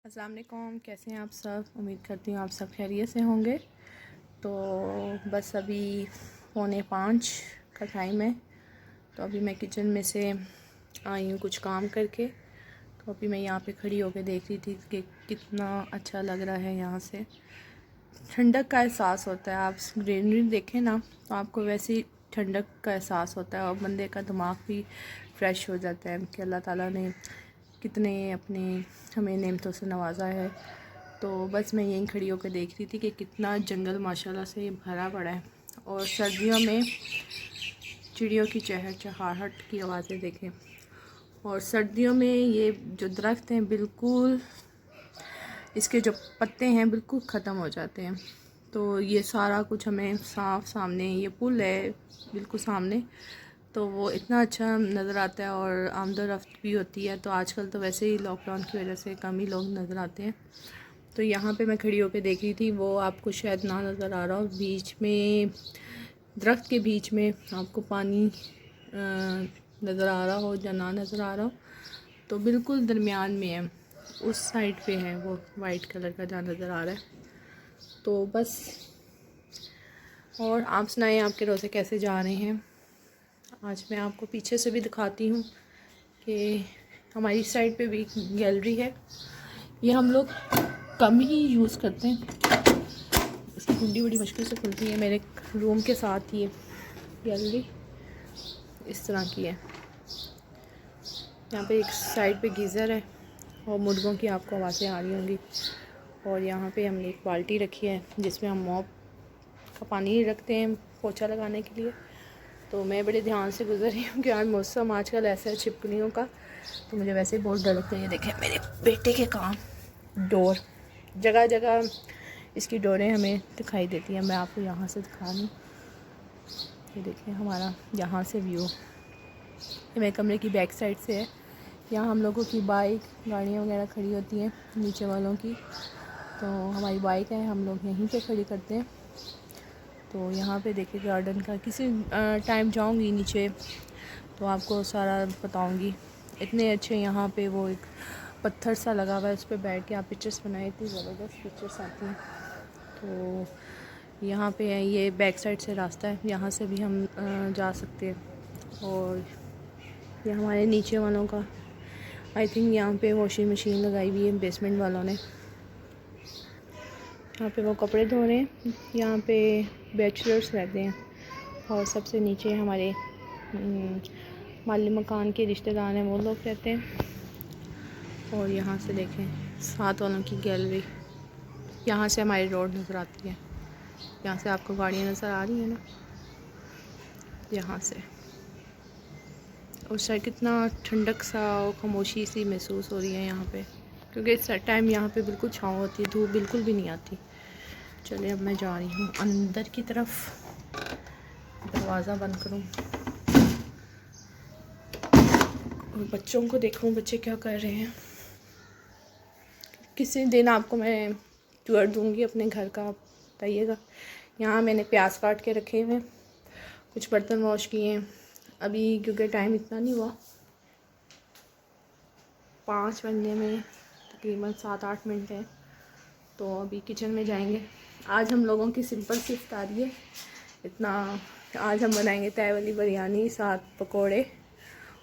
السلام علیکم، کیسے ہیں آپ سب؟ امید کرتی ہوں آپ سب خیریت سے ہوں گے۔ تو بس ابھی 4:45 کا ٹائم ہے، تو ابھی میں کچن میں سے آئی ہوں کچھ کام کر کے۔ تو ابھی میں یہاں پہ کھڑی ہو کے دیکھ رہی تھی کہ کتنا اچھا لگ رہا ہے، یہاں سے ٹھنڈک کا احساس ہوتا ہے۔ آپ گرینری دیکھیں نا تو آپ کو ویسے ہی ٹھنڈک کا احساس ہوتا ہے، اور بندے کا دماغ بھی فریش ہو جاتا ہے کہ اللہ تعالیٰ نے کتنے اپنے ہمیں نعمتوں سے نوازا ہے۔ تو بس میں یہیں کھڑی ہو کے دیکھ رہی تھی کہ کتنا جنگل ماشاءاللہ سے بھرا پڑا ہے، اور سردیوں میں چڑیوں کی چہچہاہٹ کی آوازیں دیکھیں، اور سردیوں میں یہ جو درخت ہیں بالکل اس کے جو پتے ہیں بالکل ختم ہو جاتے ہیں۔ تو یہ سارا کچھ ہمیں صاف سامنے، یہ پل ہے بالکل سامنے، تو وہ اتنا اچھا نظر آتا ہے، اور آمد و رفت بھی ہوتی ہے۔ تو آج کل تو ویسے ہی لاک ڈاؤن کی وجہ سے کم ہی لوگ نظر آتے ہیں۔ تو یہاں پہ میں کھڑی ہو کے دیکھ رہی تھی، وہ آپ کو شاید نہ نظر آ رہا ہو، بیچ میں درخت کے بیچ میں آپ کو پانی نظر آ رہا ہو یا نہ نظر آ رہا ہو، تو بالکل درمیان میں ہے، اس سائڈ پہ ہے وہ وائٹ کلر کا جہاں نظر آ رہا ہے۔ تو بس، اور آپ سنائیں آپ کے روزے کیسے جا رہے ہیں؟ آج میں آپ کو پیچھے سے بھی دکھاتی ہوں کہ ہماری سائڈ پہ بھی گیلری ہے، یہ ہم لوگ کم ہی یوز کرتے ہیں، اس کی کنڈی بڑی مشکل سے کھلتی ہے۔ میرے روم کے ساتھ یہ گیلری اس طرح کی ہے، یہاں پہ ایک سائڈ پہ گیزر ہے، اور مرغوں کی آپ کو آوازیں آ رہی ہوں گی، اور یہاں پہ ہم نے ایک بالٹی رکھی ہے جس میں ہم موپ کا پانی رکھتے ہیں پوچھا لگانے کے لیے۔ تو میں بڑے دھیان سے گزر رہی ہوں کہ آج موسم آج کل ایسا ہے چھپکلیوں کا، تو مجھے ویسے ہی بہت ڈر لگتا ہے۔ یہ دیکھیں میرے بیٹے کے کام، ڈور جگہ جگہ اس کی ڈوریں ہمیں دکھائی دیتی ہیں۔ میں آپ کو یہاں سے دکھا رہی ہوں، یہ دیکھیں ہمارا یہاں سے ویو، یہ میرے کمرے کی بیک سائڈ سے ہے۔ یہاں ہم لوگوں کی بائک گاڑیاں وغیرہ کھڑی ہوتی ہیں نیچے والوں کی، تو ہماری بائک ہے، ہم لوگ یہیں پہ کھڑی کرتے ہیں۔ تو یہاں پہ دیکھیں گارڈن کا، کسی ٹائم جاؤں گی نیچے تو آپ کو سارا بتاؤں گی۔ اتنے اچھے یہاں پہ وہ ایک پتھر سا لگا ہوا ہے، اس پہ بیٹھ کے آپ پکچرس بنائے، اتنی زبردست پکچرس آتی ہیں۔ تو یہاں پہ یہ بیک سائڈ سے راستہ ہے، یہاں سے بھی ہم جا سکتے ہیں۔ اور یہ ہمارے نیچے والوں کا، آئی تھنک یہاں پہ واشنگ مشین لگائی ہوئی ہے بیسمنٹ والوں نے، یہاں پہ وہ کپڑے دھو رہے ہیں، یہاں پہ بیچلرس رہتے ہیں، اور سب سے نیچے ہمارے مالی مکان کے رشتہ دار ہیں، وہ لوگ رہتے ہیں۔ اور یہاں سے دیکھیں ساتھ والوں کی گیلری، یہاں سے ہماری روڈ نظر آتی ہے، یہاں سے آپ کو گاڑیاں نظر آ رہی ہیں نا، یہاں سے اس سائڈ کتنا ٹھنڈک سا اور خاموشی سی محسوس ہو رہی ہے یہاں پہ، کیونکہ اس ٹائم یہاں پہ بالکل چھاؤں ہوتی ہے، دھوپ بالکل بھی نہیں آتی۔ چلے اب میں جا رہی ہوں اندر کی طرف، دروازہ بند کروں اور بچوں کو دیکھوں بچے کیا کر رہے ہیں۔ کسی دن آپ کو میں ٹور دوں گی اپنے گھر کا، آپ بتائیے گا۔ یہاں میں نے پیاز کاٹ کے رکھے ہوئے ہیں، کچھ برتن واش کیے ہیں ابھی، کیونکہ ٹائم اتنا نہیں ہوا، 5 بجنے میں تقریباً 7-8 منٹ ہیں، تو ابھی کچن میں جائیں گے۔ آج ہم لوگوں کی سمپل سی افطاری ہے، اتنا آج ہم بنائیں گے تہہ والی بریانی، ساتھ پکوڑے،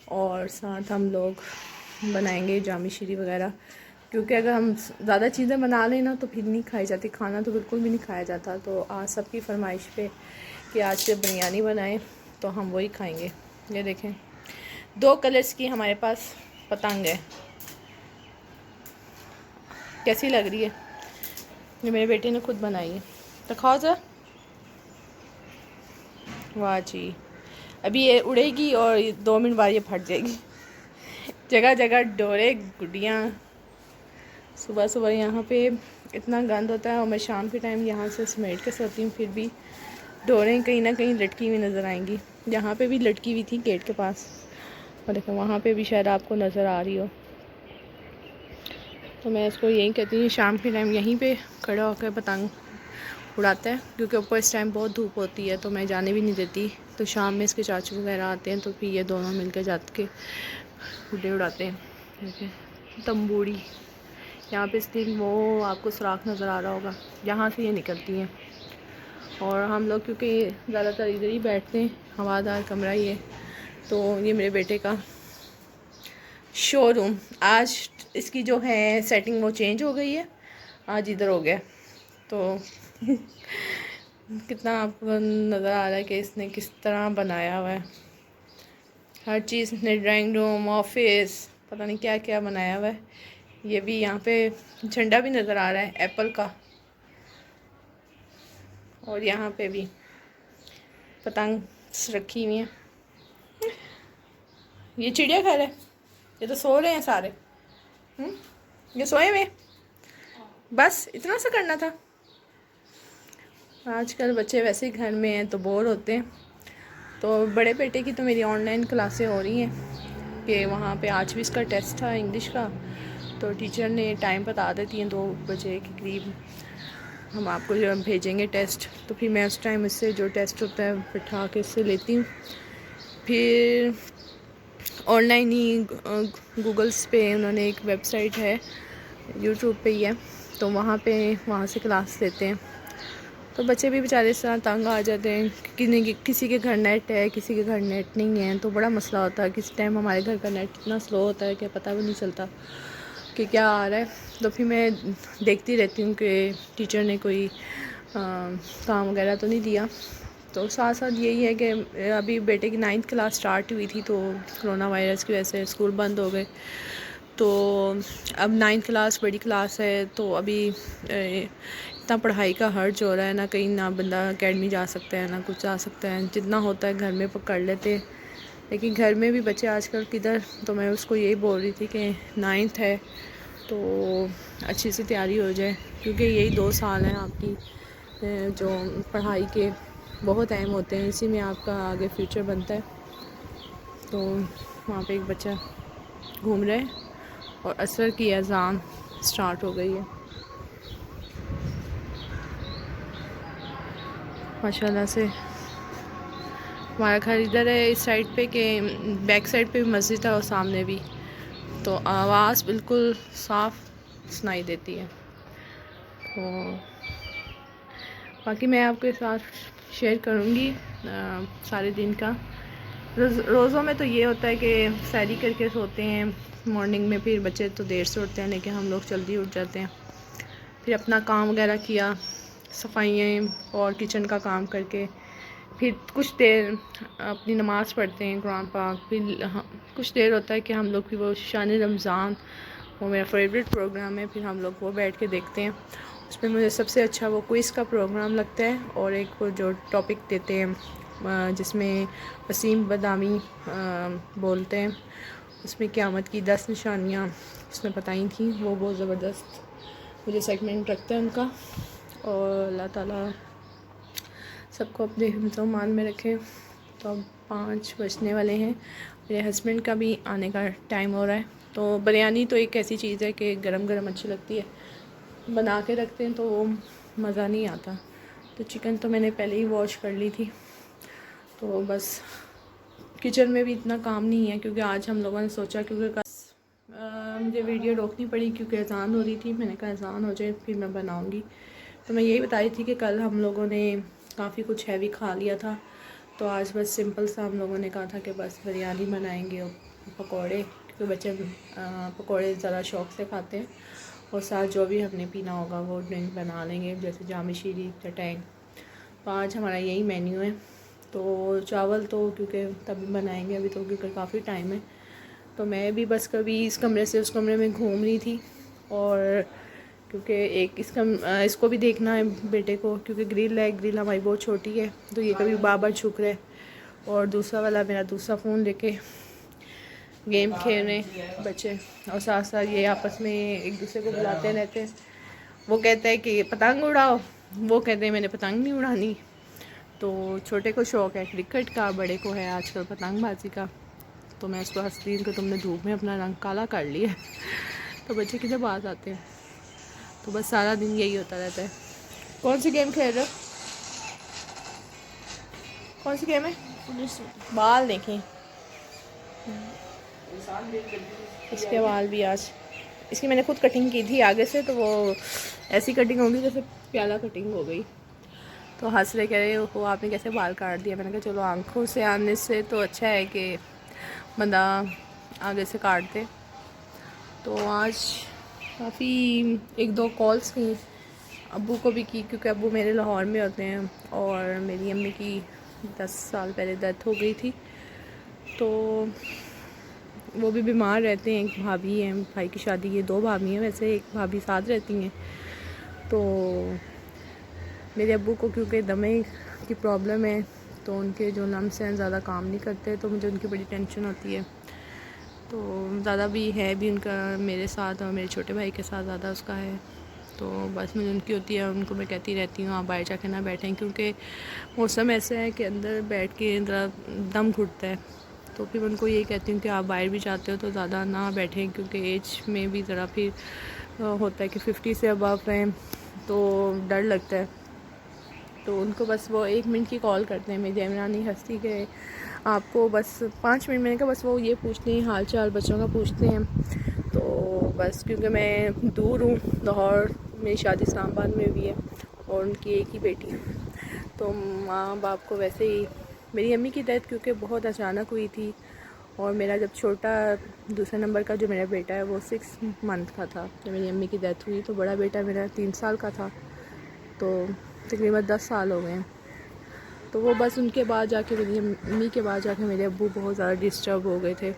اور ساتھ ہم لوگ بنائیں گے جامی شیری وغیرہ، کیونکہ اگر ہم زیادہ چیزیں بنا لیں نا تو پھر نہیں کھائی جاتی، کھانا تو بالکل بھی نہیں کھایا جاتا۔ تو آج سب کی فرمائش پہ کہ آج سے بریانی بنائیں، تو ہم وہی کھائیں گے۔ یہ دیکھیں 2 کلرز کی ہمارے پاس پتنگ ہے، کیسی لگ رہی ہے؟ یہ میرے بیٹے نے خود بنائی ہے، دکھاؤ ذرا۔ واہ جی، ابھی یہ اڑے گی اور 2 منٹ بعد یہ پھٹ جائے گی۔ جگہ جگہ ڈورے گڈیاں، صبح صبح یہاں پہ اتنا گند ہوتا ہے، اور میں شام کے ٹائم یہاں سے سمیٹ کے سوتی ہوں، پھر بھی ڈوریں کہیں نہ کہیں لٹکی ہوئی نظر آئیں گی۔ یہاں پہ بھی لٹکی ہوئی تھی گیٹ کے پاس، اور دیکھیں وہاں پہ بھی شاید آپ کو نظر آ رہی ہو۔ تو میں اس کو یہی کہتی ہوں شام کے ٹائم یہیں پہ کھڑا ہو کے پتنگ اڑاتا ہے، کیونکہ اوپر اس ٹائم بہت دھوپ ہوتی ہے تو میں جانے بھی نہیں دیتی۔ تو شام میں اس کے چاچو وغیرہ آتے ہیں، تو پھر یہ دونوں مل کے جات کے گڈے اڑاتے ہیں۔ تمبوڑی، یہاں پہ اسٹیم وہ آپ کو سوراخ نظر آ رہا ہوگا، یہاں سے یہ نکلتی ہیں. اور ہم لوگ کیونکہ زیادہ تر ادھر ہی بیٹھتے ہیں، ہوادار کمرہ ہی ہے. تو یہ میرے بیٹے کا شو روم. آج اس کی جو ہے سیٹنگ وہ چینج ہو گئی ہے، آج ادھر ہو گیا. تو کتنا آپ کو نظر آ رہا ہے کہ اس نے کس طرح بنایا ہوا ہے. ہر چیز نے، ڈرائنگ روم، آفس، پتہ نہیں کیا کیا بنایا ہوا ہے. یہ بھی یہاں پہ جھنڈا بھی نظر آ رہا ہے ایپل کا. اور یہاں پہ بھی پتنگ رکھی ہوئی ہیں. یہ چڑیا گھر ہے، یہ تو سو رہے ہیں سارے. یہ سوئے ہوئے، بس اتنا سا کرنا تھا. آج کل بچے ویسے ہی گھر میں ہیں تو بور ہوتے ہیں. تو بڑے بیٹے کی تو میری آن لائن کلاسیں ہو رہی ہیں کہ وہاں پہ آج بھی اس کا ٹیسٹ تھا انگلش کا. تو ٹیچر نے ٹائم بتا دیتی ہیں 2 بجے کے قریب ہم آپ کو جو بھیجیں گے ٹیسٹ. تو پھر میں اس ٹائم اس سے جو ٹیسٹ ہوتا ہے بٹھا کے اس سے لیتی ہوں. پھر آن لائن ہی گوگلس پہ انہوں نے ایک ویب سائٹ ہے، یوٹیوب پہ ہی ہے، تو وہاں سے کلاس لیتے ہیں. تو بچے بھی بیچارے اس طرح تنگ آ جاتے ہیں. کسی کے گھر نیٹ ہے، کسی کے گھر نیٹ نہیں ہے، تو بڑا مسئلہ ہوتا ہے. کسی ٹائم ہمارے گھر کا نیٹ اتنا سلو ہوتا ہے کہ پتہ بھی نہیں چلتا کہ کیا آ رہا ہے. تو پھر میں دیکھتی رہتی ہوں کہ ٹیچر نے کوئی کام وغیرہ تو نہیں دیا. تو ساتھ ساتھ یہی ہے کہ ابھی بیٹے کی 9th کلاس سٹارٹ ہوئی تھی، تو کرونا وائرس کی وجہ سے اسکول بند ہو گئے. تو اب 9th کلاس بڑی کلاس ہے، تو ابھی اتنا پڑھائی کا حرج ہو رہا ہے، نہ کہیں نہ بندہ اکیڈمی جا سکتا ہے، نہ کچھ جا سکتا ہے. جتنا ہوتا ہے گھر میں کر لیتے. لیکن گھر میں بھی بچے آج کل کدھر. تو میں اس کو یہی بول رہی تھی کہ 9th ہے تو اچھی سی تیاری ہو جائے، کیونکہ یہی 2 سال ہیں آپ کی جو پڑھائی کے بہت اہم ہوتے ہیں. اسی میں آپ کا آگے فیوچر بنتا ہے. تو وہاں پہ ایک بچہ گھوم رہا ہے اور عصر کی اذان سٹارٹ ہو گئی ہے. ماشاءاللہ سے ہمارا گھر ادھر ہے اس سائڈ پہ کہ بیک سائڈ پہ بھی مسجد ہے اور سامنے بھی، تو آواز بالکل صاف سنائی دیتی ہے. تو باقی میں آپ کے ساتھ شیئر کروں گی سارے دن کا. روزوں میں تو یہ ہوتا ہے کہ سحری کر کے سوتے ہیں مارننگ میں. پھر بچے تو دیر سے اٹھتے ہیں، لیکن ہم لوگ جلدی اٹھ جاتے ہیں. پھر اپنا کام وغیرہ کیا، صفائیاں اور کچن کا کام کر کے پھر کچھ دیر اپنی نماز پڑھتے ہیں قرآن پاک. پھر کچھ دیر ہوتا ہے کہ ہم لوگ بھی وہ شان رمضان، وہ میرا فیوریٹ پروگرام ہے، پھر ہم لوگ وہ بیٹھ کے دیکھتے ہیں. اس میں مجھے سب سے اچھا وہ کوئز کا پروگرام لگتا ہے، اور ایک وہ جو ٹاپک دیتے ہیں جس میں وسیم بدامی بولتے ہیں، اس میں قیامت کی 10 نشانیاں اس میں بتائی تھیں. وہ بہت زبردست مجھے سیگمنٹ رکھتا ہے ان کا. اور اللہ تعالیٰ سب کو اپنے حفظ و امان میں رکھے. تو اب 5 بجنے والے ہیں، میرے ہسبینڈ کا بھی آنے کا ٹائم ہو رہا ہے. تو بریانی تو ایک ایسی چیز ہے کہ گرم گرم اچھی لگتی ہے، بنا کے رکھتے ہیں تو وہ مزہ نہیں آتا. تو چکن تو میں نے پہلے ہی واش کر لی تھی. تو بس کچن میں بھی اتنا کام نہیں ہے، کیونکہ آج ہم لوگوں نے سوچا کیونکہ مجھے ویڈیو روکنی پڑی کیونکہ اذان ہو رہی تھی. میں نے کہا اذان ہو جائے پھر میں بناؤں گی. تو میں یہی بتا رہی تھی کہ کل ہم لوگوں نے کافی کچھ ہیوی کھا لیا تھا، تو آج بس سمپل سا ہم لوگوں نے کہا تھا کہ بس بریانی بنائیں گے اور پکوڑے، کیونکہ بچے پکوڑے ذرا شوق سے کھاتے ہیں. اور ساتھ جو بھی ہم نے پینا ہوگا وہ ڈرنک بنا لیں گے، جیسے جام شیریں یا ٹینگ. تو آج ہمارا یہی مینیو ہے. تو چاول تو کیونکہ تبھی بنائیں گے، ابھی تو کیونکہ کافی ٹائم ہے. تو میں بھی بس کبھی اس کمرے سے اس کمرے میں گھوم رہی تھی، اور کیونکہ ایک اس کو بھی دیکھنا ہے بیٹے کو، کیونکہ گرل ہماری بہت چھوٹی ہے، تو یہ کبھی بار بار چھک رہے. اور دوسرا والا میرا دوسرا فون لے کے گیم کھیل رہے ہیں بچے. اور ساتھ ساتھ یہ آپس میں ایک دوسرے کو بلاتے رہتے ہیں. وہ کہتا ہے کہ پتنگ اڑاؤ، وہ کہتے ہیں میں نے پتنگ نہیں اڑانی. تو چھوٹے کو شوق ہے کرکٹ کا، بڑے کو ہے آج کل پتنگ بازی کا. تو میں اس کو ہنستی ہوں کہ تم نے دھوپ میں اپنا رنگ کالا کر لیا. تو بچے کدھر باز آتے ہیں. تو بس سارا دن یہی ہوتا رہتا ہے. کون سی گیم کھیل رہے ہو؟ کون سی گیم ہے؟ بال دیکھیں، اس کے بال بھی آج اس کی میں نے خود کٹنگ کی تھی آگے سے، تو وہ ایسی کٹنگ ہوگی جیسے پیالہ کٹنگ ہو گئی. تو ہنس رہے، کہہ رہے وہ آپ نے کیسے بال کاٹ دیا. میں نے کہا چلو آنکھوں سے آنے سے تو اچھا ہے کہ بندہ آگے سے کاٹ دے. تو آج کافی 1-2 کالس کی ابو کو بھی کی، کیونکہ ابو میرے لاہور میں ہوتے ہیں اور میری امی کی 10 سال پہلے ڈیتھ ہو گئی تھی. تو وہ بھی بیمار رہتے ہیں. ایک بھابھی ہیں، بھائی کی شادی کی 2 بھابھی ہیں ویسے، ایک بھابھی ساتھ رہتی ہیں. تو میرے ابو کو کیونکہ دمے کی پرابلم ہے تو ان کے جو لمس ہیں زیادہ کام نہیں کرتے، تو مجھے ان کی بڑی ٹینشن ہوتی ہے. تو زیادہ بھی ہے بھی ان کا میرے ساتھ اور میرے چھوٹے بھائی کے ساتھ زیادہ اس کا ہے. تو بس مجھے ان کی ہوتی ہے. ان کو میں کہتی رہتی ہوں آپ باہر جا کے نہ بیٹھیں، کیونکہ موسم ایسا ہے کہ اندر بیٹھ کے ذرا دم گھٹتا ہے. تو پھر ان کو یہی کہتی ہوں کہ آپ باہر بھی جاتے ہو تو زیادہ نہ بیٹھیں، کیونکہ ایج میں بھی ذرا پھر ہوتا ہے کہ 50 سے ابو ہیں تو ڈر لگتا ہے. تو ان کو بس وہ 1 منٹ کی کال کرتے ہیں. میری عمرانی ہستی کہ آپ کو بس 5 منٹ، میں نے کہا بس وہ یہ پوچھتے ہیں حال چال بچوں کا پوچھتے ہیں. تو بس کیونکہ میں دور ہوں، لاہور، میری شادی اسلام آباد میں بھی ہے اور ان کی ایک ہی بیٹی ہے. تو ماں باپ کو ویسے ہی، میری امی کی ڈیتھ کیونکہ بہت اچانک ہوئی تھی، اور میرا جب چھوٹا 2 نمبر کا جو میرا بیٹا ہے وہ 6 منتھ کا تھا جب میری امی کی ڈیتھ ہوئی. تو بڑا بیٹا میرا 3 سال کا تھا، تو تقریباً 10 سال ہو گئے ہیں. تو وہ بس ان کے بعد جا کے میری امی کے بعد جا کے میرے ابو بہت زیادہ ڈسٹرب ہو گئے تھے.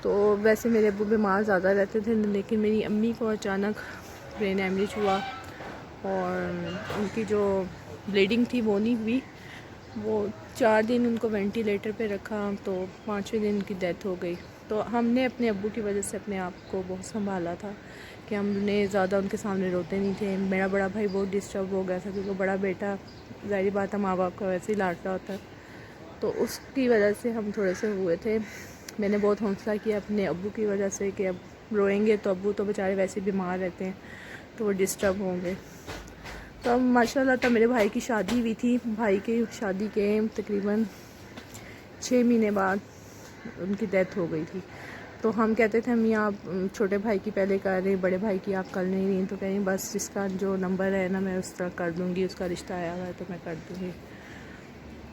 تو ویسے میرے ابو بیمار زیادہ رہتے تھے، لیکن میری امی کو اچانک برین ہیمریج ہوا اور ان کی جو بلیڈنگ تھی وہ نہیں ہوئی. وہ 4 دن ان کو وینٹیلیٹر پہ رکھا، تو 5ویں دن ان کی ڈیتھ ہو گئی. تو ہم نے اپنے ابو کی وجہ سے اپنے آپ کو بہت سنبھالا تھا کہ ہم نے زیادہ ان کے سامنے روتے نہیں تھے. میرا بڑا بھائی بہت ڈسٹرب ہو گیا تھا، کیونکہ بڑا بیٹا ظاہری بات ہے ماں باپ کا ویسے ہی لاڈلا ہوتا ہے. تو اس کی وجہ سے ہم تھوڑے سے ہوئے تھے. میں نے بہت حوصلہ کیا اپنے ابو کی وجہ سے کہ اب روئیں گے تو ابو تو بیچارے ویسے بیمار رہتے ہیں تو وہ ڈسٹرب ہوں گے. تو اب ماشاء اللہ تب میرے بھائی کی شادی ہوئی تھی. بھائی کی شادی کے تقریباً 6 مہینے بعد ان کی ڈیتھ ہو گئی تھی. تو ہم کہتے تھے امی آپ چھوٹے بھائی کی پہلے کر رہے، بڑے بھائی کی آپ کر نہیں رہی. تو کہیں بس جس کا جو نمبر ہے نا میں اس طرح کر دوں گی، اس کا رشتہ آیا ہوا ہے تو میں کر دوں گی.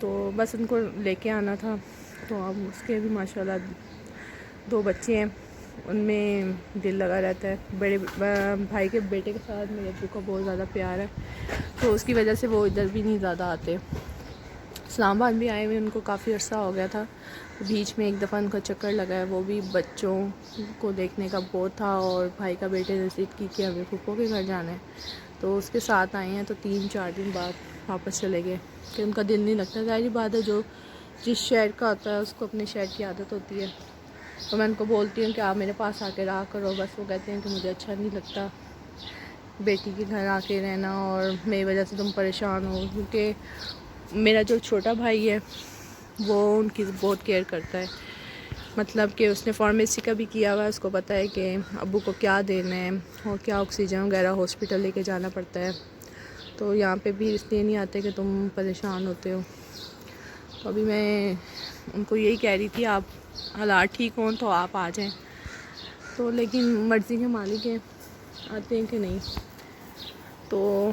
تو بس ان کو لے کے آنا تھا. تو اب اس کے بھی ماشاء اللہ 2 بچے ہیں، ان میں دل لگا رہتا ہے. بڑے بھائی کے بیٹے کے ساتھ میرے ابو کا بہت زیادہ پیار ہے، تو اس کی وجہ سے وہ ادھر بھی نہیں زیادہ آتے. اسلام آباد بھی آئے ہوئے ان کو کافی عرصہ ہو گیا تھا. بیچ میں ایک دفعہ ان کا چکر لگا ہے، وہ بھی بچوں کو دیکھنے کا بہت تھا، اور بھائی کا بیٹے نے ضد کی کہ ہمیں پھپھو کے گھر جانا ہے، تو اس کے ساتھ آئے ہیں. تو 3-4 دن بعد واپس چلے گئے کہ ان کا دل نہیں لگتا. ظاہری بات ہے جو جس شہر کا ہوتا ہے اس کو اپنے شہر کی عادت ہوتی ہے. تو میں ان کو بولتی ہوں کہ آپ میرے پاس آ کے رہا کرو، بس وہ کہتے ہیں کہ مجھے اچھا نہیں لگتا بیٹی کے گھر آ کے رہنا اور میری وجہ سے تم پریشان ہو. کیونکہ میرا جو چھوٹا بھائی ہے وہ ان کی بہت کیئر کرتا ہے، مطلب کہ اس نے فارمیسی کا بھی کیا ہوا ہے. اس کو پتہ ہے کہ ابو کو کیا دینا ہے اور کیا آکسیجن وغیرہ ہاسپٹل لے کے جانا پڑتا ہے. تو یہاں پہ بھی اس لیے نہیں آتے کہ تم پریشان ہوتے ہو. تو ابھی میں ان کو یہی کہہ رہی تھی آپ حالات ٹھیک ہوں تو آپ آ جائیں. تو لیکن مرضی کے مالک ہیں، آتے ہیں کہ نہیں. تو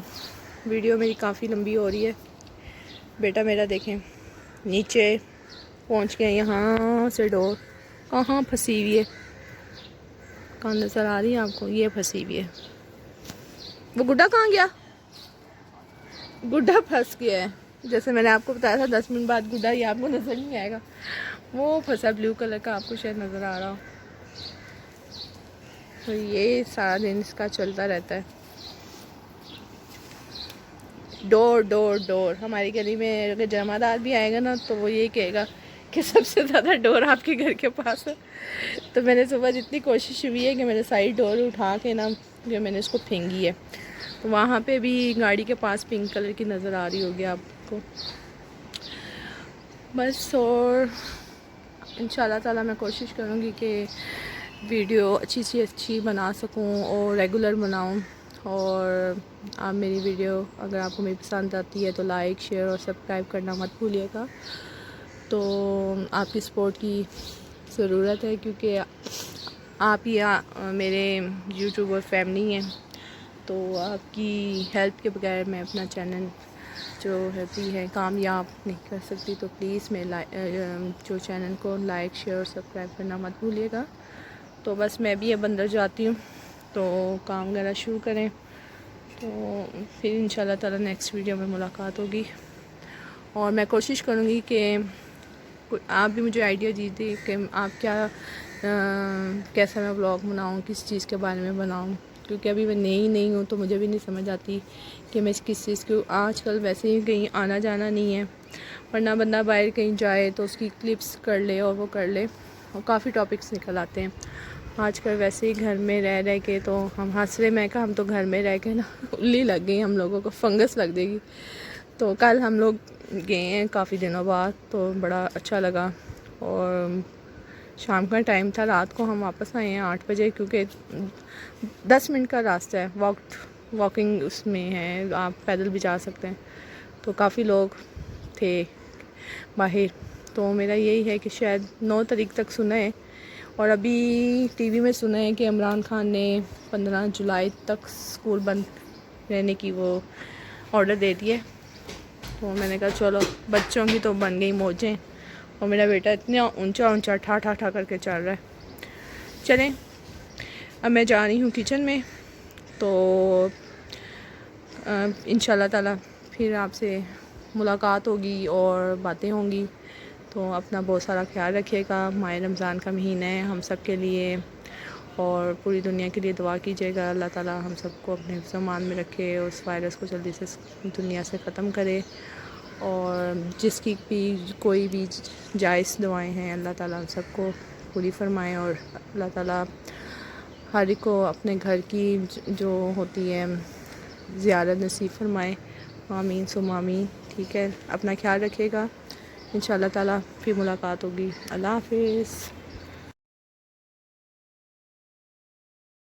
ویڈیو میری کافی لمبی ہو رہی ہے. بیٹا میرا دیکھیں نیچے پہنچ کے یہاں سے ڈور کہاں پھنسی ہوئی ہے، کہاں نظر آ رہی ہے آپ کو؟ یہ پھنسی ہوئی ہے. وہ گڈا کہاں گیا؟ گڈا پھنس گیا ہے. جیسے میں نے آپ کو بتایا تھا 10 منٹ بعد گڈا، یہ آپ کو نظر نہیں آئے گا، وہ پھنسا بلیو کلر کا، آپ کو شاید نظر آ رہا ہو. تو یہ سارا دن اس کا چلتا رہتا ہے. ڈور ڈور ڈور. ہماری گلی میں اگر جمعدار بھی آئے گا نا تو وہ یہی کہے گا کہ سب سے زیادہ ڈور آپ کے گھر کے پاس ہے. تو میں نے صبح جتنی کوشش ہوئی ہے کہ میں نے ساری ڈور اٹھا کے نا جو میں نے اس کو پھینگی ہے. تو وہاں پہ بھی گاڑی کے پاس پنک کلر کی نظر آ رہی ہوگی آپ کو. بس اور انشاءاللہ تعالی میں کوشش کروں گی کہ ویڈیو اچھی سی اچھی بنا سکوں اور ریگولر بناؤں. اور آپ میری ویڈیو اگر آپ کو میری پسند آتی ہے تو لائک شیئر اور سبسکرائب کرنا مت بھولیے گا. تو آپ کی سپورٹ کی ضرورت ہے، کیونکہ آپ ہی میرے یوٹیوبر فیملی ہیں، تو آپ کی ہیلپ کے بغیر میں اپنا چینل جو ہے بھی ہے کامیاب نہیں کر سکتی، تو پلیز میرے جو چینل کو لائک شیئر اور سبسکرائب کرنا مت بھولیے گا۔ تو بس میں بھی اب اندر جاتی ہوں، تو کام وغیرہ شروع کریں، تو پھر انشاءاللہ تعالی نیکسٹ ویڈیو میں ملاقات ہوگی، اور میں کوشش کروں گی کہ آپ بھی مجھے آئیڈیا دیجیے کہ آپ کیا کیسا میں ولاگ بناؤں، کس چیز کے بارے میں بناؤں، کیونکہ ابھی میں نئی ہوں تو مجھے بھی نہیں سمجھ آتی کہ میں کس چیز کو، آج کل ویسے ہی کہیں آنا جانا نہیں ہے، ورنہ بندہ باہر کہیں جائے تو اس کی کلپس کر لے اور وہ کر لے، اور کافی ٹاپکس نکل آتے ہیں۔ آج کل ویسے ہی گھر میں رہ کے تو ہم ہنس رہے، میں کہا ہم تو گھر میں رہ کے نا الّی لگ گئی، ہم لوگوں کو فنگس لگ جائے گی۔ تو کل ہم لوگ گئے ہیں کافی دنوں بعد، تو بڑا اچھا لگا، اور شام کا ٹائم تھا، رات کو ہم واپس آئے ہیں 8 بجے، کیونکہ 10 منٹ کا راستہ ہے، واکنگ اس میں ہے، آپ پیدل بھی جا سکتے ہیں، تو کافی لوگ تھے باہر۔ تو میرا یہی ہے کہ شاید 9 تاریخ تک سنا ہے، اور ابھی ٹی وی میں سنا ہے کہ عمران خان نے 15 جولائی تک اسکول بند رہنے کی وہ آرڈر دے دیے۔ تو میں نے کہا چلو، بچوں کی تو بن گئی موجیں، اور میرا بیٹا اتنا اونچا ٹھا کر کے چل رہا ہے۔ چلیں اب میں جا رہی ہوں کچن میں، تو انشاءاللہ تعالی پھر آپ سے ملاقات ہوگی اور باتیں ہوں گی، تو اپنا بہت سارا خیال رکھیے گا۔ ماہ رمضان کا مہینہ ہے ہم سب کے لیے، اور پوری دنیا کے لیے دعا کیجیے گا، اللہ تعالی ہم سب کو اپنے حفظ و امان میں رکھے، اور اس وائرس کو جلدی سے دنیا سے ختم کرے، اور جس کی بھی کوئی بھی جائز دعائیں ہیں اللہ تعالی ہم سب کو پوری فرمائے، اور اللہ تعالی ہر ایک کو اپنے گھر کی جو ہوتی ہے زیارت نصیب فرمائے، آمین ثم آمین۔ ٹھیک ہے، اپنا خیال رکھیے گا، انشاءاللہ تعالی پھر ملاقات ہوگی۔ اللہ حافظ۔